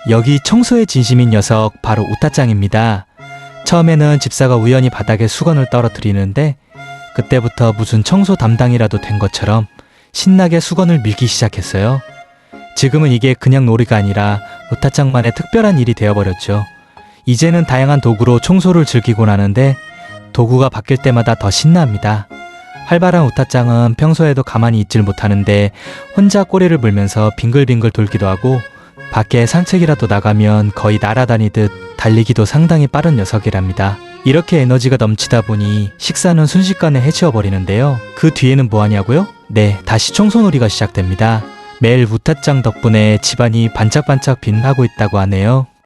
여기 청소의 진심인 녀석 바로 우타짱입니다. 처음에는 집사가 우연히 바닥에 수건을 떨어뜨리는데 그때부터 무슨 청소 담당이라도 된 것처럼 신나게 수건을 밀기 시작했어요. 지금은 이게 그냥 놀이가 아니라 우타짱만의 특별한 일이 되어버렸죠. 이제는 다양한 도구로 청소를 즐기곤 하는데 도구가 바뀔 때마다 더 신나합니다. 활발한 우타짱은 평소에도 가만히 있질 못하는데 혼자 꼬리를 물면서 빙글빙글 돌기도 하고 밖에 산책이라도 나가면 거의 날아다니듯 달리기도 상당히 빠른 녀석이랍니다. 이렇게 에너지가 넘치다 보니 식사는 순식간에 해치워버리는데요. 그 뒤에는 뭐하냐고요? 네, 다시 청소놀이가 시작됩니다. 매일 우타짱 덕분에 집안이 반짝반짝 빛나고 있다고 하네요.